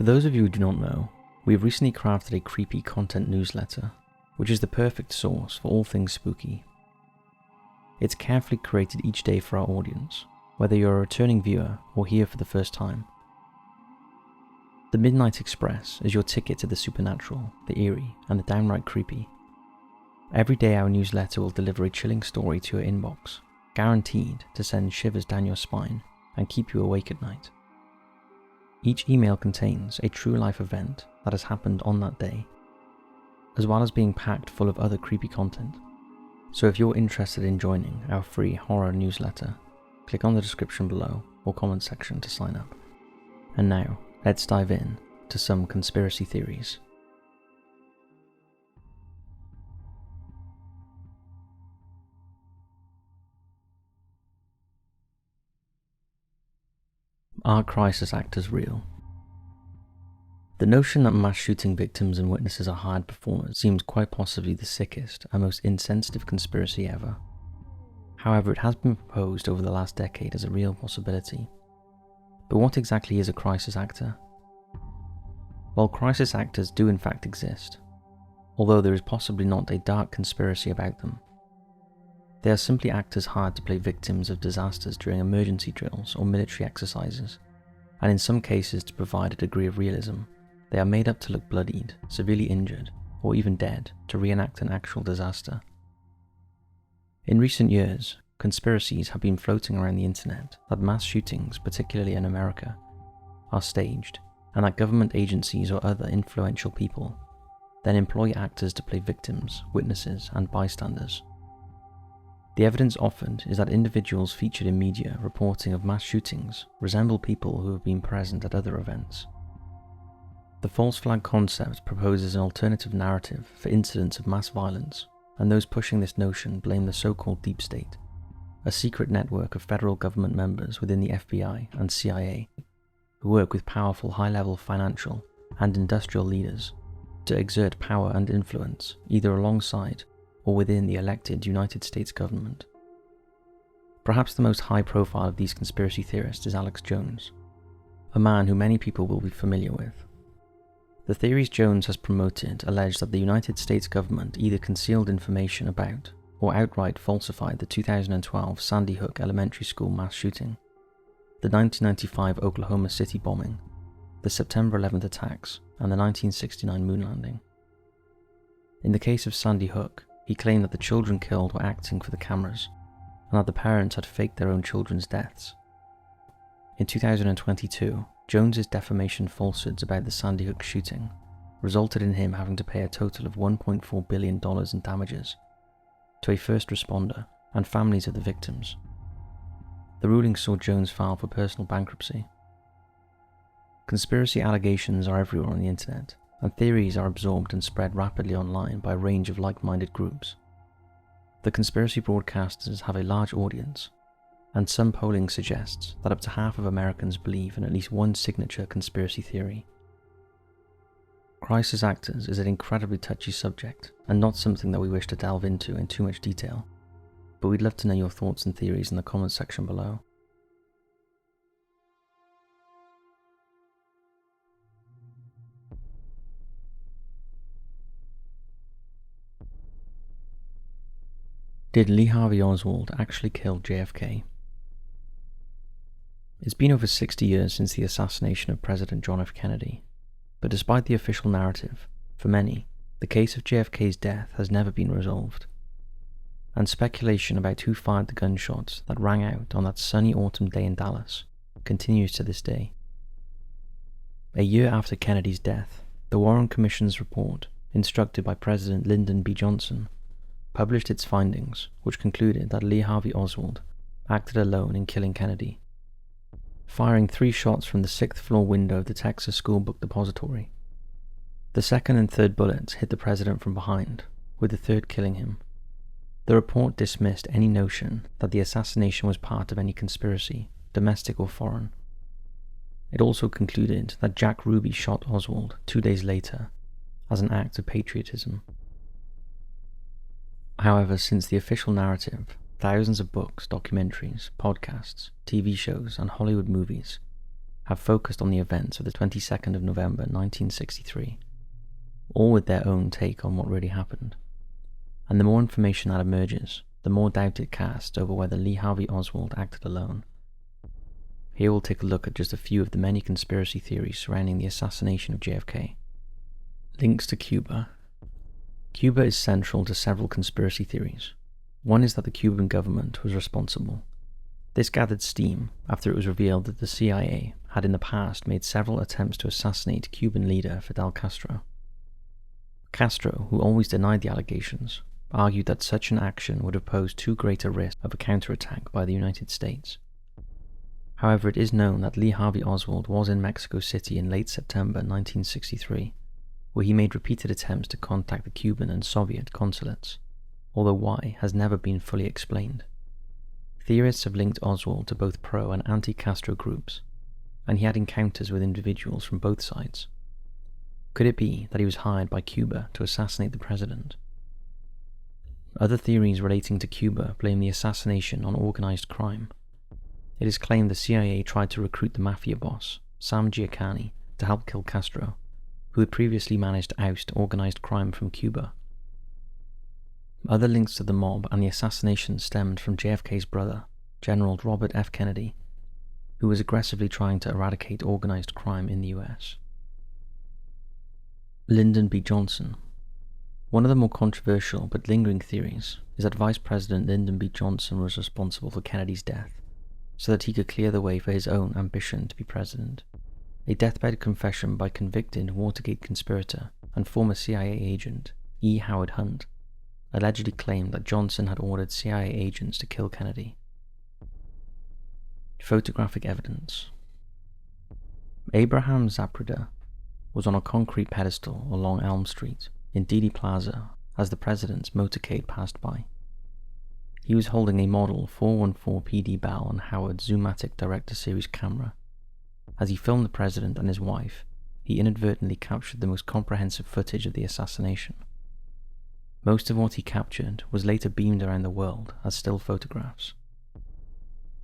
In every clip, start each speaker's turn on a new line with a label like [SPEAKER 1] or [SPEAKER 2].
[SPEAKER 1] For those of you who do not know, we have recently crafted a creepy content newsletter, which is the perfect source for all things spooky. It's carefully created each day for our audience, whether you're a returning viewer or here for the first time. The Midnight Express is your ticket to the supernatural, the eerie, and the downright creepy. Every day our newsletter will deliver a chilling story to your inbox, guaranteed to send shivers down your spine and keep you awake at night. Each email contains a true life event that has happened on that day, as well as being packed full of other creepy content. So if you're interested in joining our free horror newsletter, click on the description below or comment section to sign up. And now, let's dive in to some conspiracy theories. Are crisis actors real? The notion that mass shooting victims and witnesses are hired performers seems quite possibly the sickest and most insensitive conspiracy ever. However, it has been proposed over the last decade as a real possibility. But what exactly is a crisis actor? Well, crisis actors do in fact exist, although there is possibly not a dark conspiracy about them. They are simply actors hired to play victims of disasters during emergency drills or military exercises, and in some cases to provide a degree of realism. They are made up to look bloodied, severely injured, or even dead to reenact an actual disaster. In recent years, conspiracies have been floating around the internet that mass shootings, particularly in America, are staged, and that government agencies or other influential people then employ actors to play victims, witnesses, and bystanders. The evidence offered is that individuals featured in media reporting of mass shootings resemble people who have been present at other events. The false flag concept proposes an alternative narrative for incidents of mass violence, and those pushing this notion blame the so-called deep state, a secret network of federal government members within the FBI and CIA, who work with powerful high-level financial and industrial leaders to exert power and influence either alongside or within the elected United States government. Perhaps the most high-profile of these conspiracy theorists is Alex Jones, a man who many people will be familiar with. The theories Jones has promoted allege that the United States government either concealed information about or outright falsified the 2012 Sandy Hook Elementary School mass shooting, the 1995 Oklahoma City bombing, the September 11th attacks, and the 1969 moon landing. In the case of Sandy Hook, he claimed that the children killed were acting for the cameras, and that the parents had faked their own children's deaths. In 2022, Jones's defamation falsehoods about the Sandy Hook shooting resulted in him having to pay a total of $1.4 billion in damages to a first responder and families of the victims. The ruling saw Jones file for personal bankruptcy. Conspiracy allegations are everywhere on the internet, and theories are absorbed and spread rapidly online by a range of like-minded groups. The conspiracy broadcasters have a large audience, and some polling suggests that up to half of Americans believe in at least one signature conspiracy theory. Crisis actors is an incredibly touchy subject, and not something that we wish to delve into in too much detail, but we'd love to know your thoughts and theories in the comments section below. Did Lee Harvey Oswald actually kill JFK? It's been over 60 years since the assassination of President John F. Kennedy, but despite the official narrative, for many, the case of JFK's death has never been resolved, and speculation about who fired the gunshots that rang out on that sunny autumn day in Dallas continues to this day. A year after Kennedy's death, the Warren Commission's report, instructed by President Lyndon B. Johnson, published its findings, which concluded that Lee Harvey Oswald acted alone in killing Kennedy, firing 3 shots from the 6th floor window of the Texas School Book Depository. The second and third bullets hit the president from behind, with the third killing him. The report dismissed any notion that the assassination was part of any conspiracy, domestic or foreign. It also concluded that Jack Ruby shot Oswald 2 days later as an act of patriotism. However, since the official narrative, thousands of books, documentaries, podcasts, TV shows, and Hollywood movies have focused on the events of the 22nd of November 1963, all with their own take on what really happened. And the more information that emerges, the more doubt it casts over whether Lee Harvey Oswald acted alone. Here we'll take a look at just a few of the many conspiracy theories surrounding the assassination of JFK. Links to Cuba. Cuba is central to several conspiracy theories. One is that the Cuban government was responsible. This gathered steam after it was revealed that the CIA had in the past made several attempts to assassinate Cuban leader Fidel Castro. Castro, who always denied the allegations, argued that such an action would have posed too great a risk of a counterattack by the United States. However, it is known that Lee Harvey Oswald was in Mexico City in late September 1963, where he made repeated attempts to contact the Cuban and Soviet consulates, although why has never been fully explained. Theorists have linked Oswald to both pro- and anti-Castro groups, and he had encounters with individuals from both sides. Could it be that he was hired by Cuba to assassinate the president? Other theories relating to Cuba blame the assassination on organized crime. It is claimed the CIA tried to recruit the mafia boss, Sam Giancana, to help kill Castro, who had previously managed to oust organized crime from Cuba. Other links to the mob and the assassination stemmed from JFK's brother, General Robert F. Kennedy, who was aggressively trying to eradicate organized crime in the US. Lyndon B. Johnson. One of the more controversial but lingering theories is that Vice President Lyndon B. Johnson was responsible for Kennedy's death, so that he could clear the way for his own ambition to be president. A deathbed confession by convicted Watergate conspirator and former CIA agent E. Howard Hunt allegedly claimed that Johnson had ordered CIA agents to kill Kennedy. Photographic evidence. Abraham Zapruder was on a concrete pedestal along Elm Street in Dealey Plaza as the president's motorcade passed by. He was holding a model 414 PD Bell and Howard Zoomatic Director Series camera. As he filmed the president and his wife, he inadvertently captured the most comprehensive footage of the assassination. Most of what he captured was later beamed around the world as still photographs.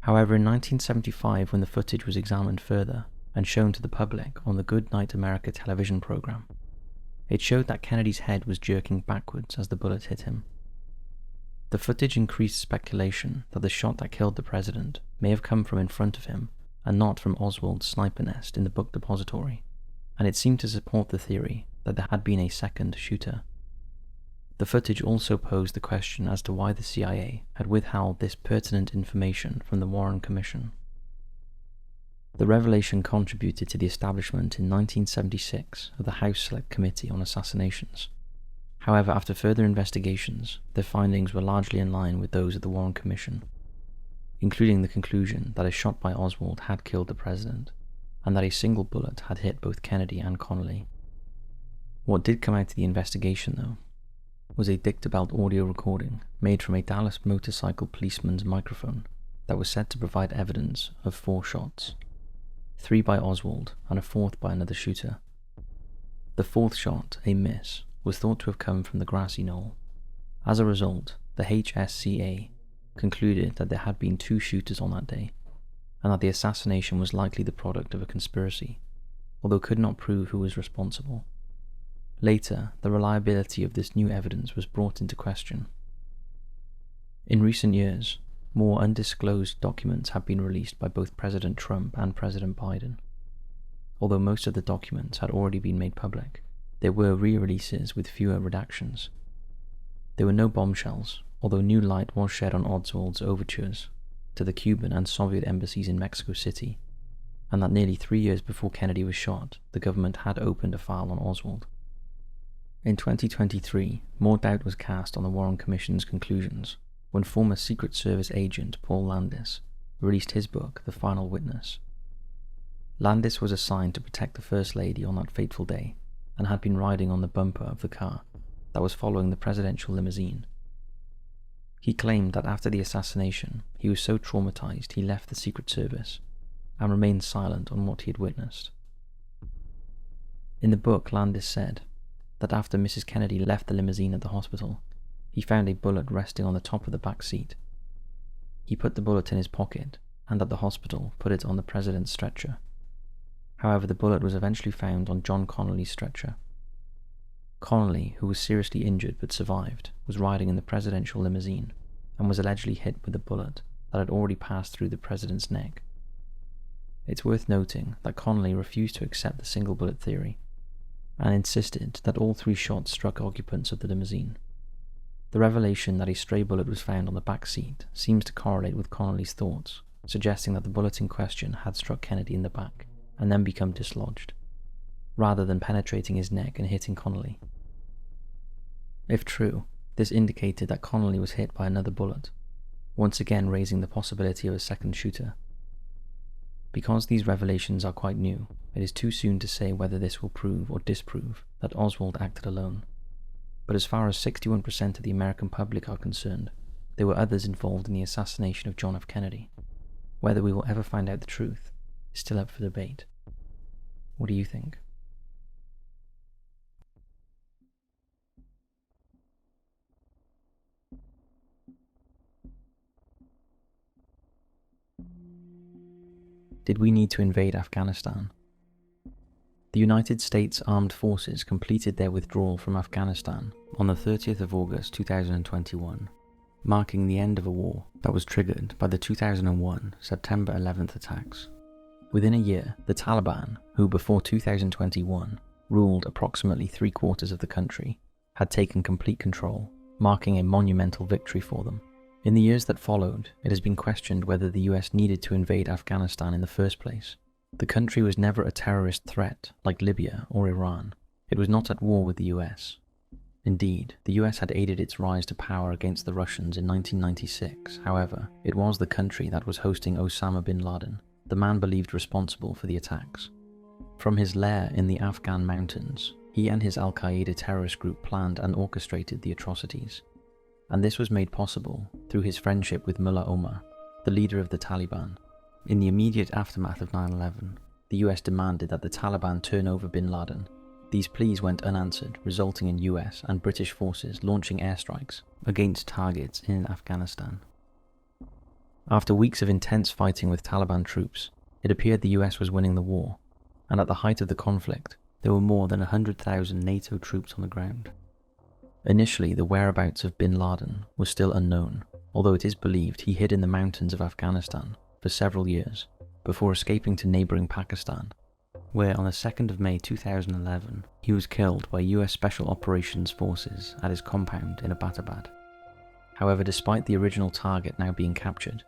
[SPEAKER 1] However, in 1975, when the footage was examined further and shown to the public on the Good Night America television program, it showed that Kennedy's head was jerking backwards as the bullet hit him. The footage increased speculation that the shot that killed the president may have come from in front of him and not from Oswald's sniper nest in the book depository, and it seemed to support the theory that there had been a second shooter. The footage also posed the question as to why the CIA had withheld this pertinent information from the Warren Commission. The revelation contributed to the establishment in 1976 of the House Select Committee on Assassinations. However, after further investigations, their findings were largely in line with those of the Warren Commission, including the conclusion that a shot by Oswald had killed the president, and that a single bullet had hit both Kennedy and Connolly. What did come out of the investigation, though, was a dictabelt audio recording made from a Dallas motorcycle policeman's microphone that was said to provide evidence of 4 shots, 3 by Oswald and a 4th by another shooter. The 4th shot, a miss, was thought to have come from the grassy knoll. As a result, the HSCA concluded that there had been 2 shooters on that day, and that the assassination was likely the product of a conspiracy, although could not prove who was responsible. Later, the reliability of this new evidence was brought into question. In recent years, more undisclosed documents have been released by both President Trump and President Biden. Although most of the documents had already been made public, there were re-releases with fewer redactions. There were no bombshells, although new light was shed on Oswald's overtures to the Cuban and Soviet embassies in Mexico City, and that nearly 3 years before Kennedy was shot, the government had opened a file on Oswald. In 2023, more doubt was cast on the Warren Commission's conclusions when former Secret Service agent Paul Landis released his book, The Final Witness. Landis was assigned to protect the First Lady on that fateful day, and had been riding on the bumper of the car that was following the presidential limousine. He claimed that after the assassination, he was so traumatized he left the Secret Service and remained silent on what he had witnessed. In the book, Landis said that after Mrs. Kennedy left the limousine at the hospital, he found a bullet resting on the top of the back seat. He put the bullet in his pocket, and at the hospital put it on the president's stretcher. However, the bullet was eventually found on John Connolly's stretcher. Connolly, who was seriously injured but survived, was riding in the presidential limousine and was allegedly hit with a bullet that had already passed through the president's neck. It's worth noting that Connolly refused to accept the single bullet theory and insisted that all 3 shots struck occupants of the limousine. The revelation that a stray bullet was found on the back seat seems to correlate with Connolly's thoughts, suggesting that the bullet in question had struck Kennedy in the back and then become dislodged, rather than penetrating his neck and hitting Connolly. If true, this indicated that Connolly was hit by another bullet, once again raising the possibility of a second shooter. Because these revelations are quite new, it is too soon to say whether this will prove or disprove that Oswald acted alone. But as far as 61% of the American public are concerned, there were others involved in the assassination of John F. Kennedy. Whether we will ever find out the truth is still up for debate. What do you think? Did we need to invade Afghanistan? The United States Armed Forces completed their withdrawal from Afghanistan on the 30th of August 2021, marking the end of a war that was triggered by the 2001 September 11th attacks. Within a year, the Taliban, who before 2021 ruled approximately 3/4 of the country, had taken complete control, marking a monumental victory for them. In the years that followed, it has been questioned whether the US needed to invade Afghanistan in the first place. The country was never a terrorist threat like Libya or Iran. It was not at war with the US. Indeed, the US had aided its rise to power against the Russians in 1996. However, it was the country that was hosting Osama bin Laden, the man believed responsible for the attacks. From his lair in the Afghan mountains, he and his Al-Qaeda terrorist group planned and orchestrated the atrocities. And this was made possible through his friendship with Mullah Omar, the leader of the Taliban. In the immediate aftermath of 9/11, the US demanded that the Taliban turn over bin Laden. These pleas went unanswered, resulting in US and British forces launching airstrikes against targets in Afghanistan. After weeks of intense fighting with Taliban troops, it appeared the US was winning the war, and at the height of the conflict, there were more than 100,000 NATO troops on the ground. Initially, the whereabouts of bin Laden was still unknown, although it is believed he hid in the mountains of Afghanistan for several years before escaping to neighbouring Pakistan, where on the 2nd of May 2011 he was killed by US Special Operations Forces at his compound in Abbottabad. However, despite the original target now being captured,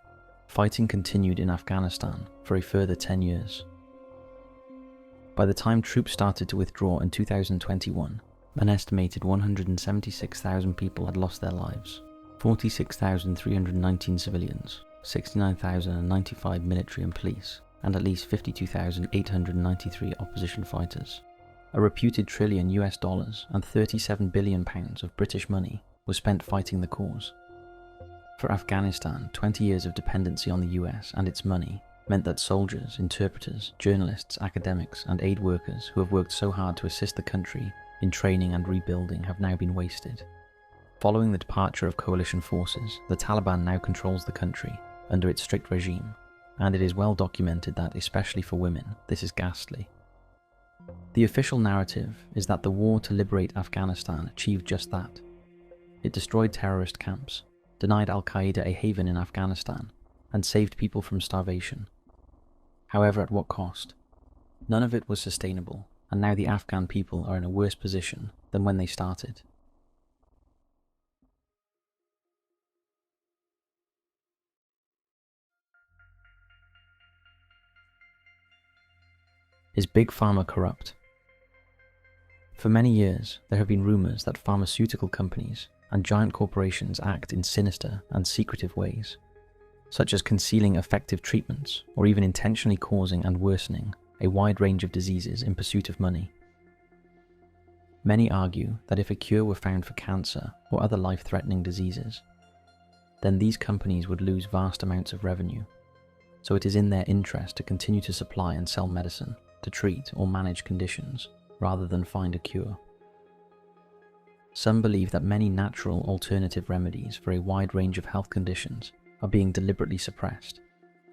[SPEAKER 1] fighting continued in Afghanistan for a further 10 years. By the time troops started to withdraw in 2021, an estimated 176,000 people had lost their lives, 46,319 civilians, 69,095 military and police, and at least 52,893 opposition fighters. A reputed $1 trillion and £37 billion of British money was spent fighting the cause. For Afghanistan, 20 years of dependency on the US and its money meant that soldiers, interpreters, journalists, academics, and aid workers who have worked so hard to assist the country in training and rebuilding have now been wasted. Following the departure of coalition forces, the Taliban now controls the country under its strict regime, and it is well documented that, especially for women, this is ghastly. The official narrative is that the war to liberate Afghanistan achieved just that. It destroyed terrorist camps, denied Al-Qaeda a haven in Afghanistan, and saved people from starvation. However, at what cost? None of it was sustainable, and now the Afghan people are in a worse position than when they started. Is Big Pharma corrupt? For many years, there have been rumours that pharmaceutical companies and giant corporations act in sinister and secretive ways, such as concealing effective treatments or even intentionally causing and worsening a wide range of diseases in pursuit of money. Many argue that if a cure were found for cancer or other life-threatening diseases, then these companies would lose vast amounts of revenue, so it is in their interest to continue to supply and sell medicine to treat or manage conditions rather than find a cure. Some believe that many natural alternative remedies for a wide range of health conditions are being deliberately suppressed,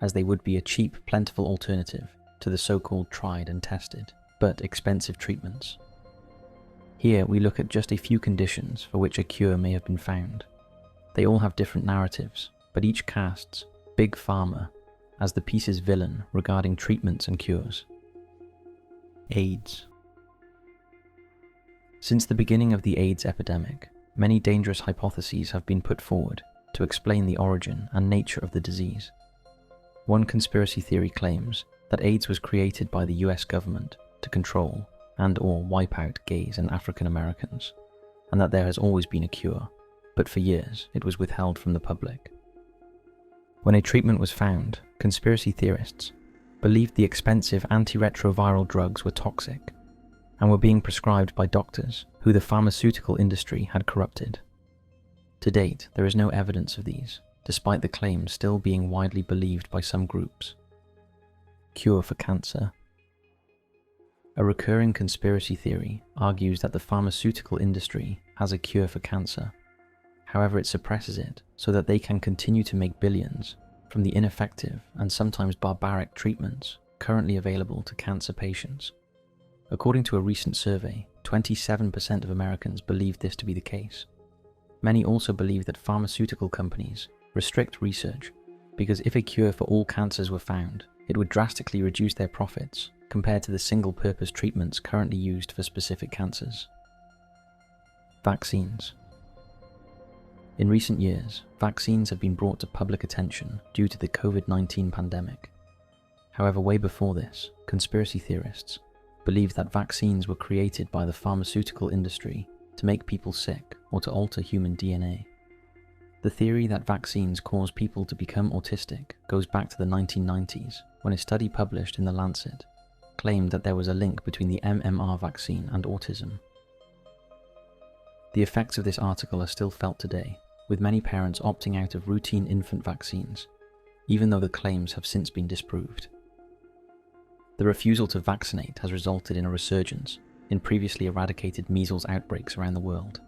[SPEAKER 1] as they would be a cheap, plentiful alternative to the so-called tried and tested, but expensive treatments. Here we look at just a few conditions for which a cure may have been found. They all have different narratives, but each casts Big Pharma as the piece's villain regarding treatments and cures. AIDS. Since the beginning of the AIDS epidemic, many dangerous hypotheses have been put forward to explain the origin and nature of the disease. One conspiracy theory claims that AIDS was created by the US government to control and/or wipe out gays and African Americans, and that there has always been a cure, but for years it was withheld from the public. When a treatment was found, conspiracy theorists believed the expensive antiretroviral drugs were toxic and were being prescribed by doctors who the pharmaceutical industry had corrupted. To date, there is no evidence of these, despite the claims still being widely believed by some groups. Cure for cancer. A recurring conspiracy theory argues that the pharmaceutical industry has a cure for cancer. However, it suppresses it so that they can continue to make billions from the ineffective and sometimes barbaric treatments currently available to cancer patients. According to a recent survey, 27% of Americans believe this to be the case. Many also believe that pharmaceutical companies restrict research because if a cure for all cancers were found, it would drastically reduce their profits compared to the single-purpose treatments currently used for specific cancers. Vaccines. In recent years, vaccines have been brought to public attention due to the COVID-19 pandemic. However, way before this, conspiracy theorists believed that vaccines were created by the pharmaceutical industry to make people sick or to alter human DNA. The theory that vaccines cause people to become autistic goes back to the 1990s, when a study published in The Lancet claimed that there was a link between the MMR vaccine and autism. The effects of this article are still felt today, with many parents opting out of routine infant vaccines, even though the claims have since been disproved. The refusal to vaccinate has resulted in a resurgence in previously eradicated measles outbreaks around the world.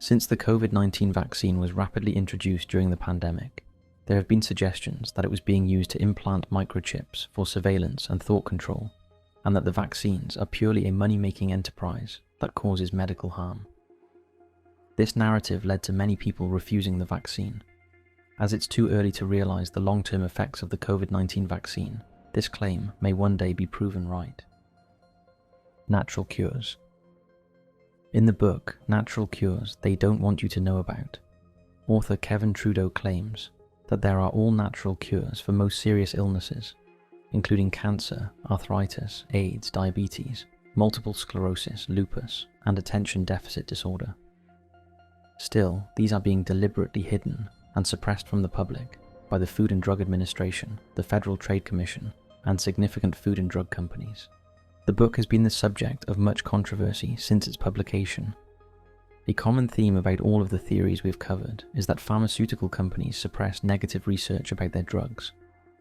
[SPEAKER 1] Since the COVID-19 vaccine was rapidly introduced during the pandemic, there have been suggestions that it was being used to implant microchips for surveillance and thought control, and that the vaccines are purely a money-making enterprise that causes medical harm. This narrative led to many people refusing the vaccine. As it's too early to realize the long-term effects of the COVID-19 vaccine, this claim may one day be proven right. Natural cures. In the book, Natural Cures They Don't Want You to Know About, author Kevin Trudeau claims that there are all natural cures for most serious illnesses, including cancer, arthritis, AIDS, diabetes, multiple sclerosis, lupus, and attention deficit disorder. Still, these are being deliberately hidden and suppressed from the public by the Food and Drug Administration, the Federal Trade Commission, and significant food and drug companies. The book has been the subject of much controversy since its publication. A common theme about all of the theories we've covered is that pharmaceutical companies suppress negative research about their drugs,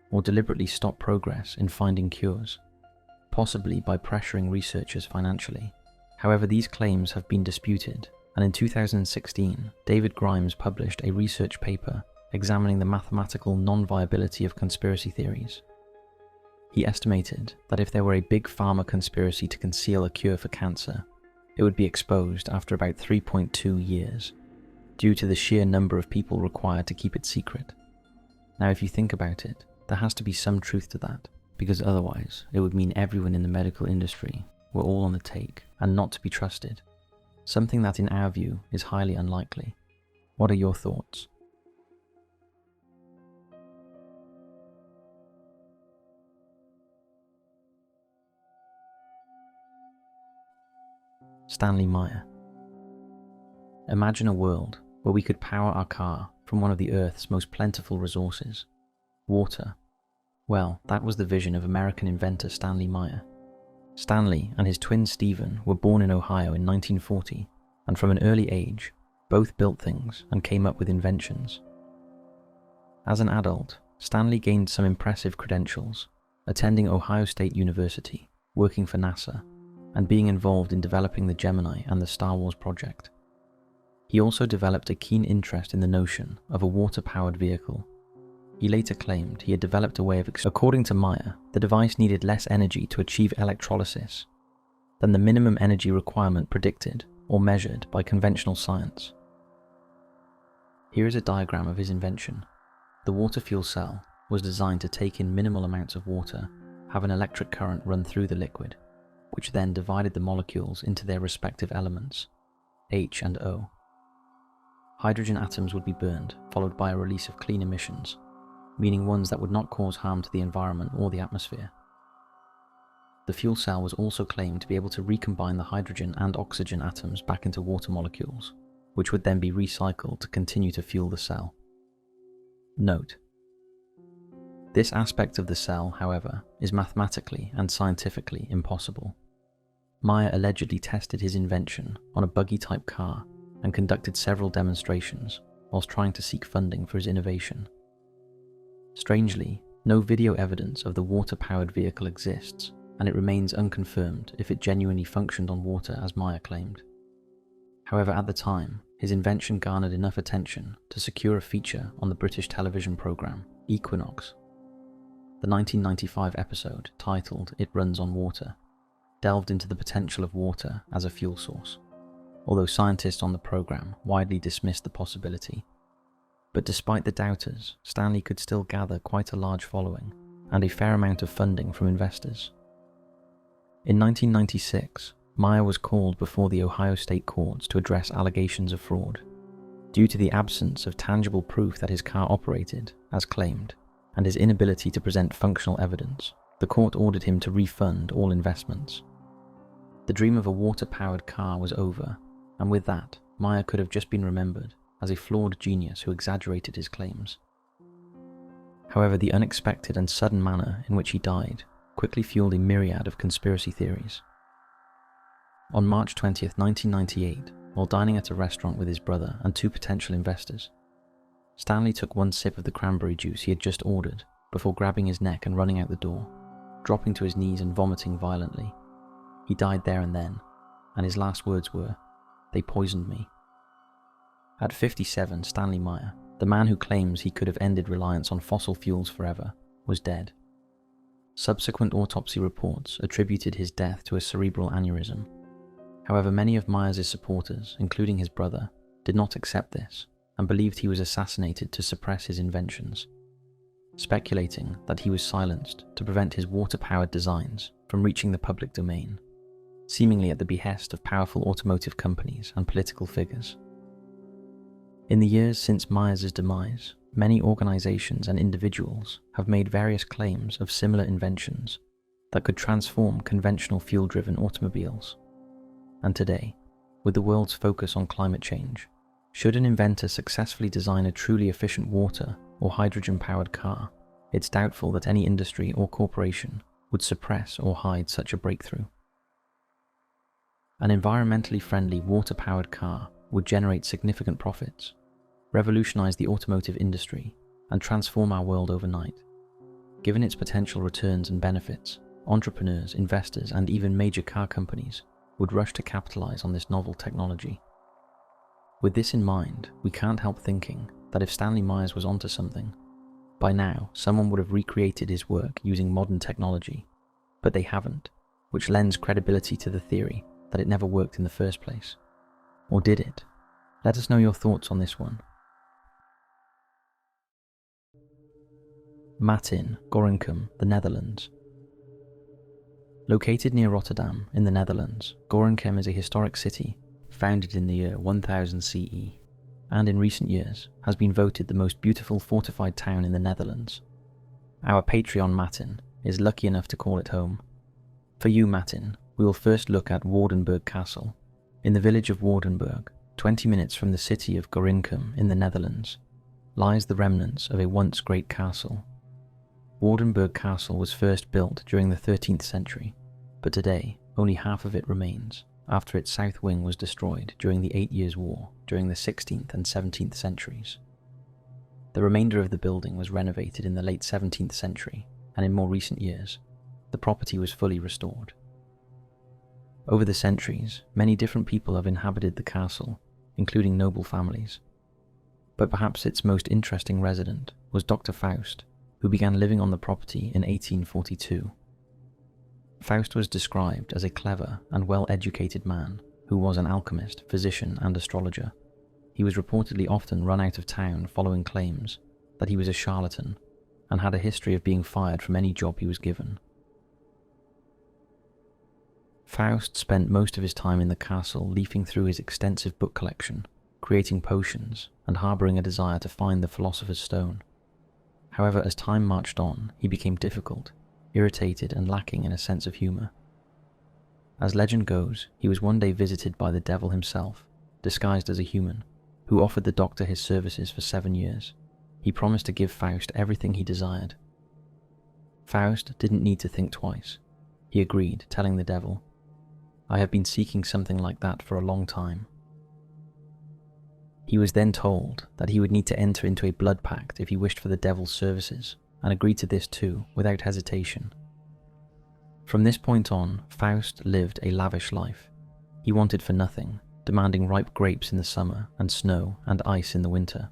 [SPEAKER 1] or deliberately stop progress in finding cures, possibly by pressuring researchers financially. However, these claims have been disputed, and in 2016, David Grimes published a research paper examining the mathematical non-viability of conspiracy theories. He estimated that if there were a big pharma conspiracy to conceal a cure for cancer, it would be exposed after about 3.2 years, due to the sheer number of people required to keep it secret. Now, if you think about it, there has to be some truth to that, because otherwise it would mean everyone in the medical industry were all on the take and not to be trusted, something that in our view is highly unlikely. What are your thoughts? Stanley Meyer. Imagine a world where we could power our car from one of the Earth's most plentiful resources, water. Well, that was the vision of American inventor Stanley Meyer. Stanley and his twin Stephen were born in Ohio in 1940, and from an early age, both built things and came up with inventions. As an adult, Stanley gained some impressive credentials, attending Ohio State University, working for NASA, and being involved in developing the Gemini and the Star Wars project. He also developed a keen interest in the notion of a water-powered vehicle. he later claimed he had developed a way of according to Meyer, the device needed less energy to achieve electrolysis than the minimum energy requirement predicted or measured by conventional science. Here is a diagram of his invention. The water fuel cell was designed to take in minimal amounts of water, have an electric current run through the liquid, which then divided the molecules into their respective elements, H and O. Hydrogen atoms would be burned, followed by a release of clean emissions, meaning ones that would not cause harm to the environment or the atmosphere. The fuel cell was also claimed to be able to recombine the hydrogen and oxygen atoms back into water molecules, which would then be recycled to continue to fuel the cell. Note: this aspect of the cell, however, is mathematically and scientifically impossible. Meyer allegedly tested his invention on a buggy-type car and conducted several demonstrations whilst trying to seek funding for his innovation. Strangely, no video evidence of the water-powered vehicle exists, and it remains unconfirmed if it genuinely functioned on water as Meyer claimed. However, at the time, his invention garnered enough attention to secure a feature on the British television programme Equinox. The 1995 episode, titled "It Runs on Water," delved into the potential of water as a fuel source, although scientists on the programme widely dismissed the possibility. But despite the doubters, Stanley could still gather quite a large following and a fair amount of funding from investors. In 1996, Meyer was called before the Ohio state courts to address allegations of fraud. Due to the absence of tangible proof that his car operated, as claimed, and his inability to present functional evidence, the court ordered him to refund all investments. The dream of a water-powered car was over, and with that, Meyer could have just been remembered as a flawed genius who exaggerated his claims. However, the unexpected and sudden manner in which he died quickly fueled a myriad of conspiracy theories. On March 20th, 1998, while dining at a restaurant with his brother and two potential investors, Stanley took one sip of the cranberry juice he had just ordered before grabbing his neck and running out the door, dropping to his knees and vomiting violently. He died there and then, and his last words were, "They poisoned me." At 57, Stanley Meyer, the man who claims he could have ended reliance on fossil fuels forever, was dead. Subsequent autopsy reports attributed his death to a cerebral aneurysm. However, many of Meyer's supporters, including his brother, did not accept this and believed he was assassinated to suppress his inventions, speculating that he was silenced to prevent his water-powered designs from reaching the public domain, seemingly at the behest of powerful automotive companies and political figures. In the years since Meyer's demise, many organizations and individuals have made various claims of similar inventions that could transform conventional fuel-driven automobiles. And today, with the world's focus on climate change, should an inventor successfully design a truly efficient water or hydrogen-powered car, it's doubtful that any industry or corporation would suppress or hide such a breakthrough. An environmentally friendly water-powered car would generate significant profits, revolutionize the automotive industry, and transform our world overnight. Given its potential returns and benefits, entrepreneurs, investors, and even major car companies would rush to capitalize on this novel technology. With this in mind, we can't help thinking that if Stanley Meyer was onto something, by now someone would have recreated his work using modern technology, but they haven't, which lends credibility to the theory that it never worked in the first place. Or did it? Let us know your thoughts on this one. Mattyn, Gorinchem, the Netherlands. Located near Rotterdam in the Netherlands, Gorinchem is a historic city founded in the year 1000 CE, and in recent years has been voted the most beautiful fortified town in the Netherlands. Our Patreon Mattyn is lucky enough to call it home. For you, Mattyn, we will first look at Waardenburg Castle. In the village of Waardenburg, 20 minutes from the city of Gorinchem in the Netherlands, lies the remnants of a once great castle. Waardenburg Castle was first built during the 13th century, but today only half of it remains after its south wing was destroyed during the 8 Years' War during the 16th and 17th centuries. The remainder of the building was renovated in the late 17th century, and in more recent years, the property was fully restored. Over the centuries, many different people have inhabited the castle, including noble families. But perhaps its most interesting resident was Dr. Faust, who began living on the property in 1842. Faust was described as a clever and well-educated man who was an alchemist, physician, and astrologer. He was reportedly often run out of town following claims that he was a charlatan and had a history of being fired from any job he was given. Faust spent most of his time in the castle leafing through his extensive book collection, creating potions, and harbouring a desire to find the Philosopher's Stone. However, as time marched on, he became difficult, irritated, and lacking in a sense of humour. As legend goes, he was one day visited by the devil himself, disguised as a human, who offered the doctor his services for 7 years. He promised to give Faust everything he desired. Faust didn't need to think twice. He agreed, telling the devil, "I have been seeking something like that for a long time." He was then told that he would need to enter into a blood pact if he wished for the devil's services, and agreed to this too, without hesitation. From this point on, Faust lived a lavish life. He wanted for nothing, demanding ripe grapes in the summer and snow and ice in the winter.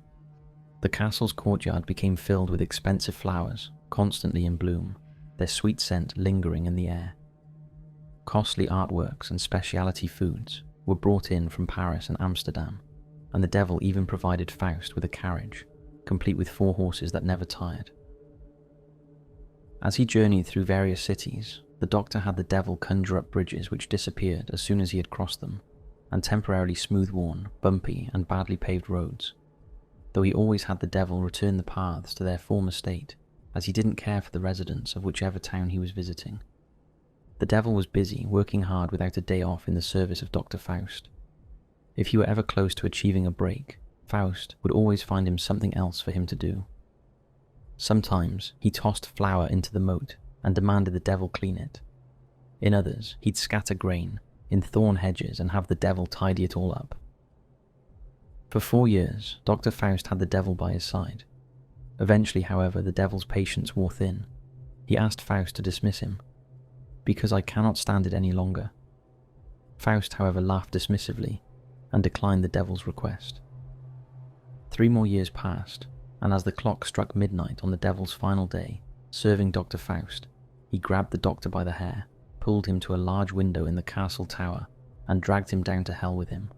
[SPEAKER 1] The castle's courtyard became filled with expensive flowers, constantly in bloom, their sweet scent lingering in the air. Costly artworks and specialty foods were brought in from Paris and Amsterdam, and the devil even provided Faust with a carriage, complete with 4 horses that never tired. As he journeyed through various cities, the doctor had the devil conjure up bridges which disappeared as soon as he had crossed them, and temporarily smooth-worn, bumpy, and badly paved roads, though he always had the devil return the paths to their former state, as he didn't care for the residents of whichever town he was visiting. The devil was busy, working hard without a day off in the service of Dr. Faust. If he were ever close to achieving a break, Faust would always find him something else for him to do. Sometimes he tossed flour into the moat and demanded the devil clean it. In others, he'd scatter grain in thorn hedges and have the devil tidy it all up. For 4 years, Dr. Faust had the devil by his side. Eventually, however, the devil's patience wore thin. He asked Faust to dismiss him, "because I cannot stand it any longer." Faust, however, laughed dismissively and declined the devil's request. 3 more years passed, and as the clock struck midnight on the devil's final day, serving Dr. Faust, he grabbed the doctor by the hair, pulled him to a large window in the castle tower, and dragged him down to hell with him.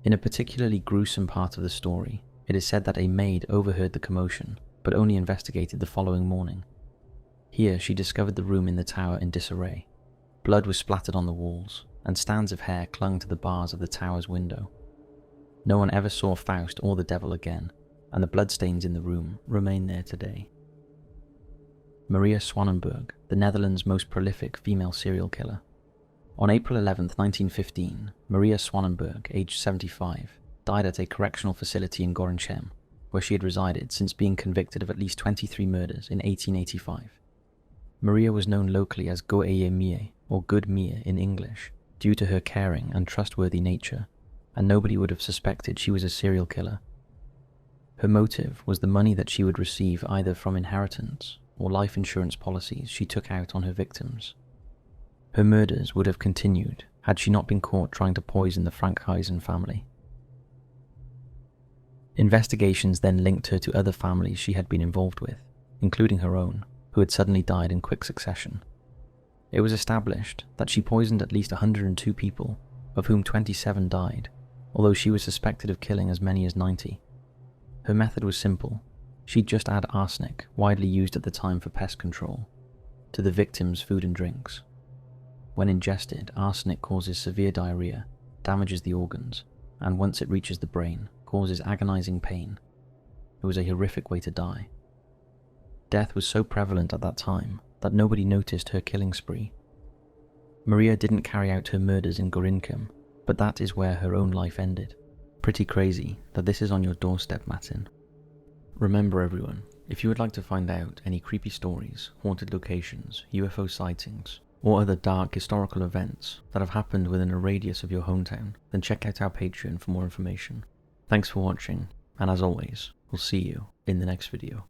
[SPEAKER 1] In a particularly gruesome part of the story, it is said that a maid overheard the commotion, but only investigated the following morning. Here she discovered the room in the tower in disarray. Blood was splattered on the walls, and strands of hair clung to the bars of the tower's window. No one ever saw Faust or the devil again, and the bloodstains in the room remain there today. Maria Swanenberg, the Netherlands' most prolific female serial killer. On April 11, 1915, Maria Swanenberg, aged 75, died at a correctional facility in Gorinchem, where she had resided since being convicted of at least 23 murders in 1885. Maria was known locally as Goeye Mie, or Good Mia in English, due to her caring and trustworthy nature, and nobody would have suspected she was a serial killer. Her motive was the money that she would receive either from inheritance or life insurance policies she took out on her victims. Her murders would have continued had she not been caught trying to poison the Frankhausen family. Investigations then linked her to other families she had been involved with, including her own, who had suddenly died in quick succession. It was established that she poisoned at least 102 people, of whom 27 died, although she was suspected of killing as many as 90. Her method was simple. She'd just add arsenic, widely used at the time for pest control, to the victims' food and drinks. When ingested, arsenic causes severe diarrhea, damages the organs, and once it reaches the brain, causes agonizing pain. It was a horrific way to die. Death was so prevalent at that time that nobody noticed her killing spree. Maria didn't carry out her murders in Gorinchem, but that is where her own life ended. Pretty crazy that this is on your doorstep, Mattyn. Remember everyone, if you would like to find out any creepy stories, haunted locations, UFO sightings, or other dark historical events that have happened within a radius of your hometown, then check out our Patreon for more information. Thanks for watching, and as always, we'll see you in the next video.